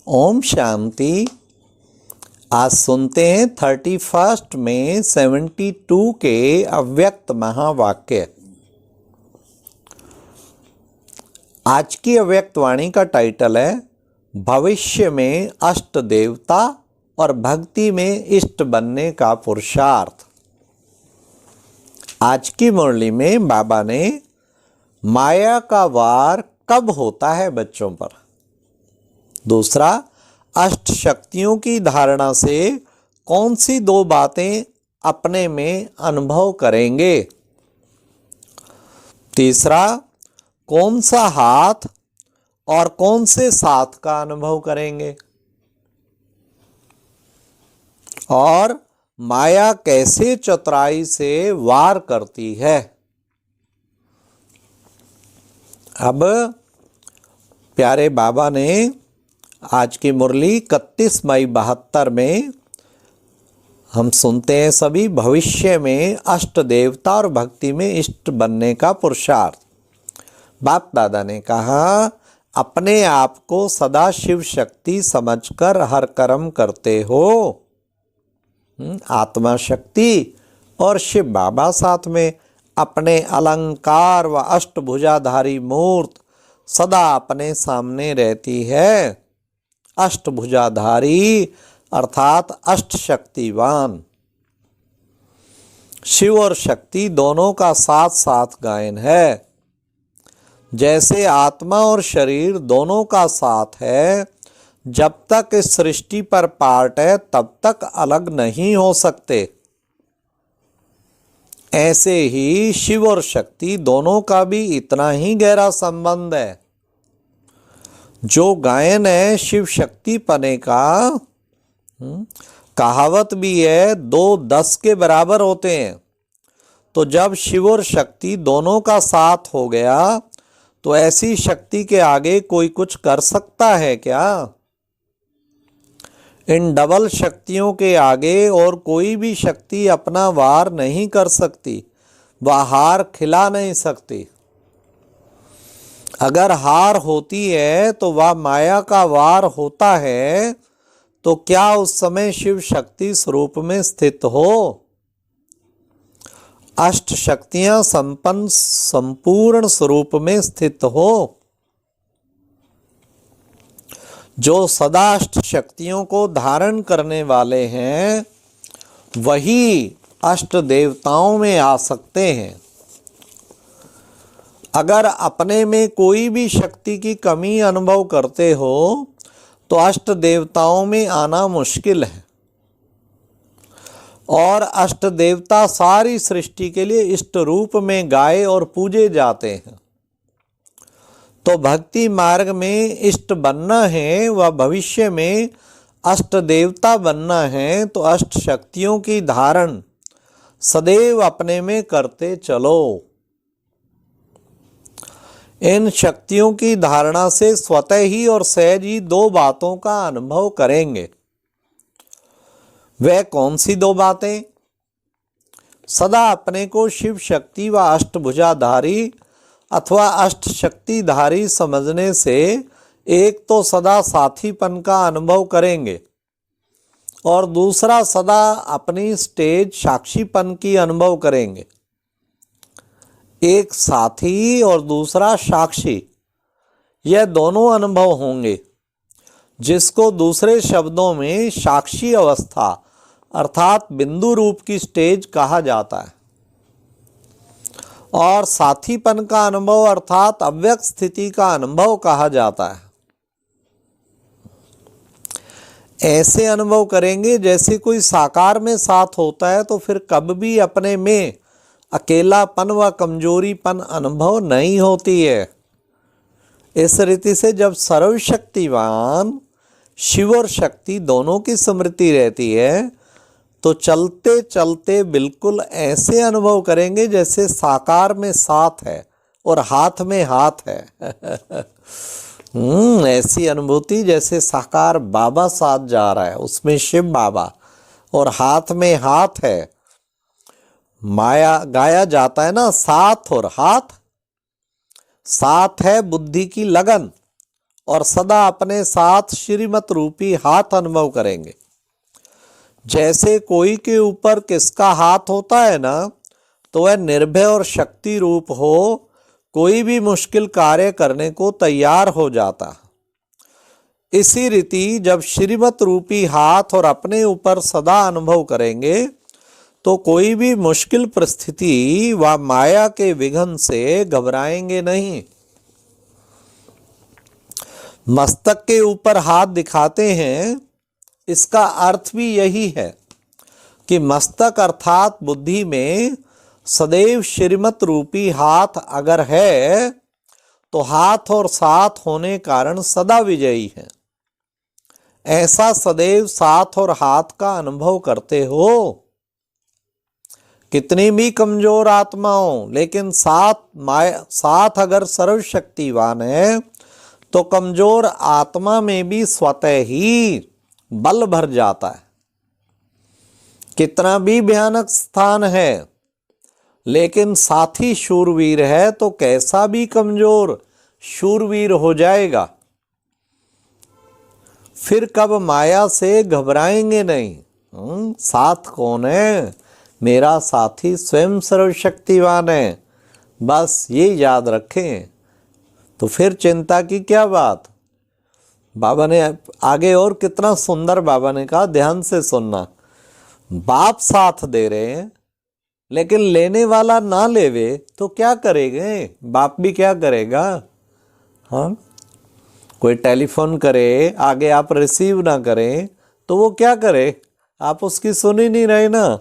ओम शांति। आज सुनते हैं 31 में 72 के अव्यक्त महावाक्य। आज की अव्यक्त वाणी का टाइटल है भविष्य में अष्ट देवता और भक्ति में इष्ट बनने का पुरुषार्थ। आज की मुरली में बाबा ने माया का वार कब होता है बच्चों पर, दूसरा अष्ट शक्तियों की धारणा से कौन सी दो बातें अपने में अनुभव करेंगे, तीसरा कौन सा हाथ और कौन से साथ का अनुभव करेंगे, और माया कैसे चतुराई से वार करती है। अब प्यारे बाबा ने आज की मुरली 31 मई 72 में हम सुनते हैं सभी भविष्य में अष्ट देवता और भक्ति में इष्ट बनने का पुरुषार्थ। बाप दादा ने कहा अपने आप को सदा शिव शक्ति समझकर हर कर्म करते हो। आत्मा शक्ति और शिव बाबा साथ में अपने अलंकार व अष्टभुजाधारी मूर्त सदा अपने सामने रहती है। अष्टभुजाधारी अर्थात अष्ट शक्तिवान। शिव और शक्ति दोनों का साथ साथ गायन है। जैसे आत्मा और शरीर दोनों का साथ है, जब तक इस सृष्टि पर पार्ट है तब तक अलग नहीं हो सकते, ऐसे ही शिव और शक्ति दोनों का भी इतना ही गहरा संबंध है। जो गायन है शिव शक्ति पने का, कहावत भी है 2 10 के बराबर होते हैं। तो जब शिव और शक्ति दोनों का साथ हो गया तो ऐसी शक्ति के आगे कोई कुछ कर सकता है क्या? इन डबल शक्तियों के आगे और कोई भी शक्ति अपना वार नहीं कर सकती, वह हार खिला नहीं सकती। अगर हार होती है तो वह माया का वार होता है, तो क्या उस समय शिव शक्ति स्वरूप में स्थित हो? अष्ट शक्तियां संपन्न संपूर्ण स्वरूप में स्थित हो। जो सदा अष्ट शक्तियों को धारण करने वाले हैं वही अष्ट देवताओं में आ सकते हैं। अगर अपने में कोई भी शक्ति की कमी अनुभव करते हो तो अष्ट देवताओं में आना मुश्किल है, और अष्ट देवता सारी सृष्टि के लिए इष्ट रूप में गाए और पूजे जाते हैं। तो भक्ति मार्ग में इष्ट बनना है व भविष्य में अष्ट देवता बनना है, तो अष्ट शक्तियों की धारण सदैव अपने में करते चलो। इन शक्तियों की धारणा से स्वतः ही और सहज ही 2 बातों का अनुभव करेंगे। वह कौन सी 2 बातें? सदा अपने को शिव शक्ति व अष्टभुजाधारी अथवा अष्ट शक्तिधारी समझने से एक तो सदा साथीपन का अनुभव करेंगे, और दूसरा सदा अपनी स्टेज साक्षीपन की अनुभव करेंगे। एक साथी और दूसरा साक्षी, यह दोनों अनुभव होंगे, जिसको दूसरे शब्दों में साक्षी अवस्था अर्थात बिंदु रूप की स्टेज कहा जाता है, और साथीपन का अनुभव अर्थात अव्यक्त स्थिति का अनुभव कहा जाता है। ऐसे अनुभव करेंगे जैसे कोई साकार में साथ होता है, तो फिर कब भी अपने में अकेलापन व कमजोरीपन अनुभव नहीं होती है। इस रीति से जब सर्वशक्तिवान शिव और शक्ति दोनों की स्मृति रहती है, तो चलते चलते बिल्कुल ऐसे अनुभव करेंगे जैसे साकार में साथ है और हाथ में हाथ है। ऐसी अनुभूति जैसे साकार बाबा साथ जा रहा है, उसमें शिव बाबा और हाथ में हाथ है। माया गाया जाता है ना, साथ और हाथ। साथ है बुद्धि की लगन और सदा अपने साथ श्रीमत रूपी हाथ अनुभव करेंगे। जैसे कोई के ऊपर किसका हाथ होता है ना, तो वह निर्भय और शक्ति रूप हो कोई भी मुश्किल कार्य करने को तैयार हो जाता। इसी रीति जब श्रीमत रूपी हाथ और अपने ऊपर सदा अनुभव करेंगे तो कोई भी मुश्किल परिस्थिति व माया के विघ्न से घबराएंगे नहीं। मस्तक के ऊपर हाथ दिखाते हैं, इसका अर्थ भी यही है कि मस्तक अर्थात बुद्धि में सदैव श्रीमत रूपी हाथ अगर है तो हाथ और साथ होने कारण सदा विजयी है। ऐसा सदैव साथ और हाथ का अनुभव करते हो। कितनी भी कमजोर आत्मा हो, लेकिन साथ अगर सर्वशक्तिवान है तो कमजोर आत्मा में भी स्वतः ही बल भर जाता है। कितना भी भयानक स्थान है, लेकिन साथी शूरवीर है तो कैसा भी कमजोर शूरवीर हो जाएगा। फिर कब माया से घबराएंगे नहीं। साथ कौन है? मेरा साथी स्वयं सर्वशक्तिवान है, बस ये याद रखें, तो फिर चिंता की क्या बात। बाबा ने आगे और कितना सुंदर बाबा ने कहा, ध्यान से सुनना। बाप साथ दे रहे हैं लेकिन लेने वाला ना लेवे तो क्या करेंगे? बाप भी क्या करेगा? हाँ, कोई टेलीफोन करे, आगे आप रिसीव ना करें तो वो क्या करे? आप उसकी सुन ही नहीं रहे ना।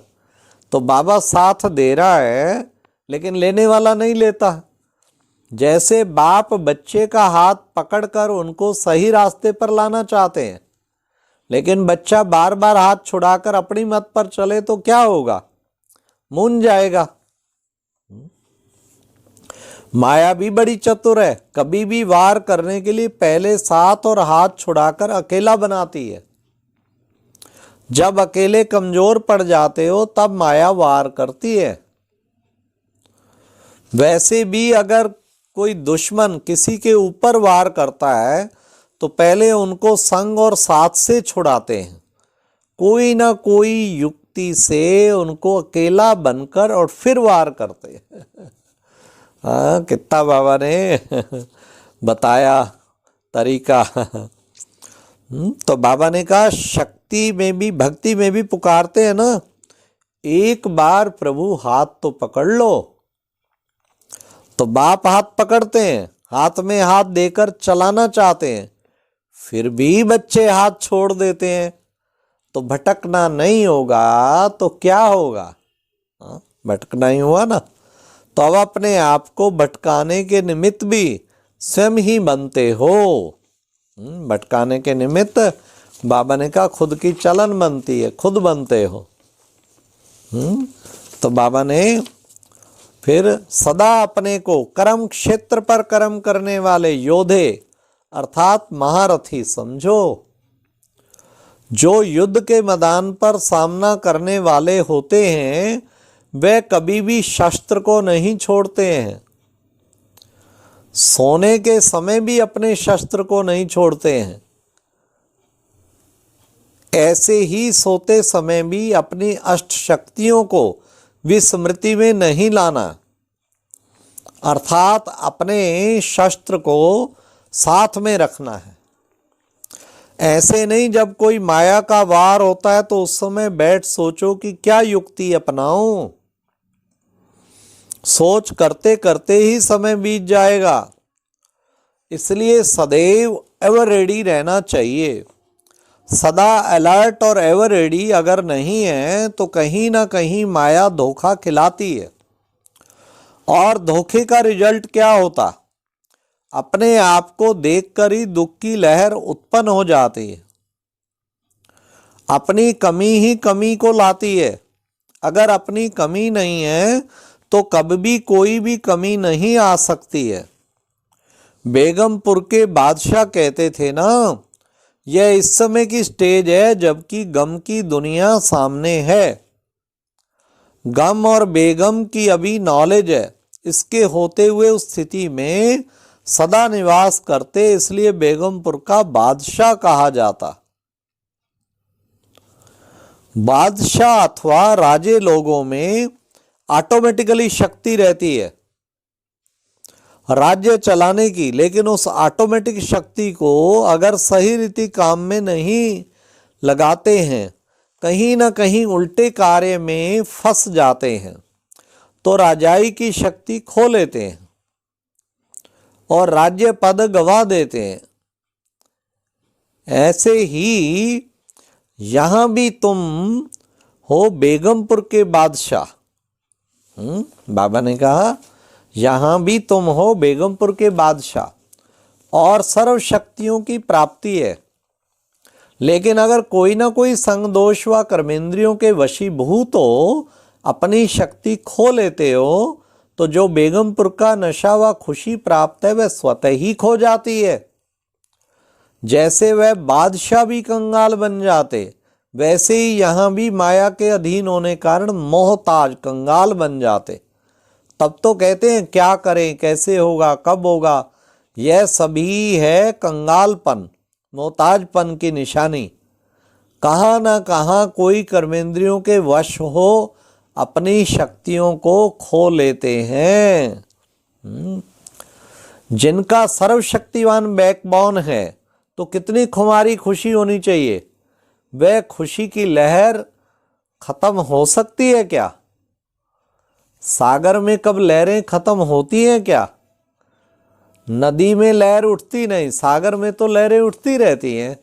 तो बाबा साथ दे रहा है लेकिन लेने वाला नहीं लेता। जैसे बाप बच्चे का हाथ पकड़कर उनको सही रास्ते पर लाना चाहते हैं, लेकिन बच्चा बार बार हाथ छुड़ाकर अपनी मत पर चले तो क्या होगा? मूंझ जाएगा। माया भी बड़ी चतुर है, कभी भी वार करने के लिए पहले साथ और हाथ छुड़ाकर अकेला बनाती है। जब अकेले कमजोर पड़ जाते हो तब माया वार करती है। वैसे भी अगर कोई दुश्मन किसी के ऊपर वार करता है तो पहले उनको संग और साथ से छुड़ाते हैं, कोई ना कोई युक्ति से उनको अकेला बनकर और फिर वार करते हैं। हाँ, कितना बाबा ने बताया तरीका। तो बाबा ने कहा शक्ति में भी भक्ति में भी पुकारते हैं ना, एक बार प्रभु हाथ तो पकड़ लो। तो बाप हाथ पकड़ते हैं, हाथ में हाथ देकर चलाना चाहते हैं, फिर भी बच्चे हाथ छोड़ देते हैं। तो भटकना नहीं होगा तो क्या होगा? भटकना ही हुआ ना। तो अब अपने आप को भटकाने के निमित्त भी स्वयं ही बनते हो। भटकाने के निमित्त बाबा ने कहा खुद की चलन बनती है, खुद बनते हो। तो बाबा ने फिर सदा अपने को कर्म क्षेत्र पर कर्म करने वाले योद्धे अर्थात महारथी समझो। जो युद्ध के मैदान पर सामना करने वाले होते हैं वे कभी भी शस्त्र को नहीं छोड़ते हैं। सोने के समय भी अपने शस्त्र को नहीं छोड़ते हैं। ऐसे ही सोते समय भी अपनी अष्ट शक्तियों को विस्मृति में नहीं लाना, अर्थात अपने शस्त्र को साथ में रखना है। ऐसे नहीं जब कोई माया का वार होता है तो उस समय बैठ सोचो कि क्या युक्ति अपनाऊं। सोच करते करते ही समय बीत जाएगा। इसलिए सदैव एवर रेडी रहना चाहिए। सदा अलर्ट और एवर रेडी अगर नहीं है तो कहीं ना कहीं माया धोखा खिलाती है। और धोखे का रिजल्ट क्या होता? अपने आप को देखकर ही दुख की लहर उत्पन्न हो जाती है। अपनी कमी ही कमी को लाती है। अगर अपनी कमी नहीं है तो कभी भी कोई भी कमी नहीं आ सकती है। बेगमपुर के बादशाह कहते थे ना, यह इस समय की स्टेज है जबकि गम की दुनिया सामने है। गम और बेगम की अभी नॉलेज है। इसके होते हुए उस स्थिति में सदा निवास करते, इसलिए बेगमपुर का बादशाह कहा जाता। बादशाह अथवा राजे लोगों में ऑटोमेटिकली शक्ति रहती है राज्य चलाने की, लेकिन उस ऑटोमेटिक शक्ति को अगर सही रीति काम में नहीं लगाते हैं, कहीं ना कहीं उल्टे कार्य में फंस जाते हैं, तो राजाई की शक्ति खो लेते हैं और राज्य पद गवा देते हैं। ऐसे ही यहां भी तुम हो बेगमपुर के बादशाह। बाबा ने कहा यहां भी तुम हो बेगमपुर के बादशाह और सर्व शक्तियों की प्राप्ति है। लेकिन अगर कोई ना कोई संग दोष व कर्मेंद्रियों के वशीभूत हो अपनी शक्ति खो लेते हो, तो जो बेगमपुर का नशा व खुशी प्राप्त है वह स्वतः ही खो जाती है। जैसे वह बादशाह भी कंगाल बन जाते, वैसे ही यहाँ भी माया के अधीन होने कारण मोहताज कंगाल बन जाते। तब तो कहते हैं क्या करें, कैसे होगा, कब होगा। यह सभी है कंगालपन, मोहताजपन की निशानी। कहाँ ना कहाँ कोई कर्मेंद्रियों के वश हो अपनी शक्तियों को खो लेते हैं। जिनका सर्वशक्तिवान बैकबोन है तो कितनी खुमारी खुशी होनी चाहिए। वह खुशी की लहर खत्म हो सकती है क्या? सागर में कब लहरें खत्म होती हैं क्या? नदी में लहर उठती नहीं, सागर में तो लहरें उठती रहती हैं।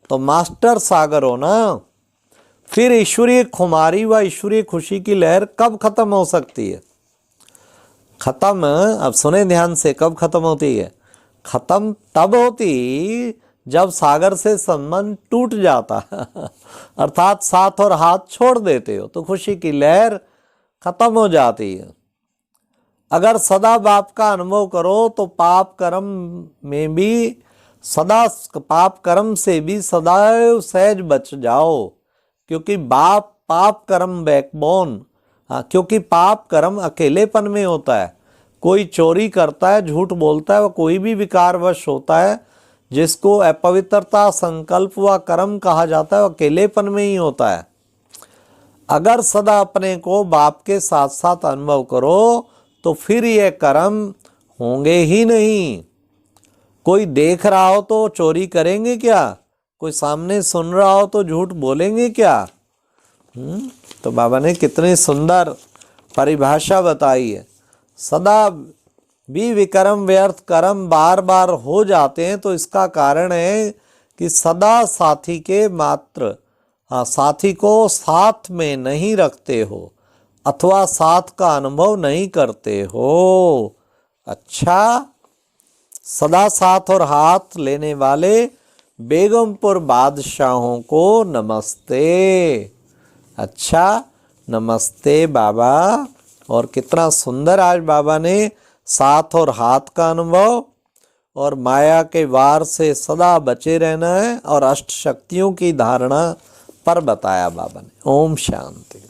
तो मास्टर सागर हो ना, फिर ईश्वरीय खुमारी व ईश्वरीय खुशी की लहर कब खत्म हो सकती है? खत्म, अब सुने ध्यान से, कब खत्म होती है? खत्म तब होती जब सागर से संबंध टूट जाता अर्थात साथ और हाथ छोड़ देते हो, तो खुशी की लहर खत्म हो जाती है। अगर सदा बाप का अनुभव करो तो पाप कर्म में भी सदा, पाप कर्म से भी सदैव सहज बच जाओ, क्योंकि पाप कर्म बैकबोन, क्योंकि पाप कर्म अकेलेपन में होता है। कोई चोरी करता है, झूठ बोलता है, वह कोई भी विकारवश होता है, जिसको अपवित्रता संकल्प व कर्म कहा जाता है, वह अकेलेपन में ही होता है। अगर सदा अपने को बाप के साथ साथ अनुभव करो तो फिर ये कर्म होंगे ही नहीं। कोई देख रहा हो तो चोरी करेंगे क्या? कोई सामने सुन रहा हो तो झूठ बोलेंगे क्या? तो बाबा ने कितनी सुंदर परिभाषा बताई है। सदा भी विकर्म व्यर्थ कर्म बार बार हो जाते हैं, तो इसका कारण है कि सदा साथी के मात्र, साथी को साथ में नहीं रखते हो अथवा साथ का अनुभव नहीं करते हो। अच्छा, सदा साथ और हाथ लेने वाले बेगमपुर बादशाहों को नमस्ते। अच्छा, नमस्ते बाबा। और कितना सुंदर आज बाबा ने साथ और हाथ का अनुभव और माया के वार से सदा बचे रहना है और अष्ट शक्तियों की धारणा पर बताया बाबा ने। ओम शांति।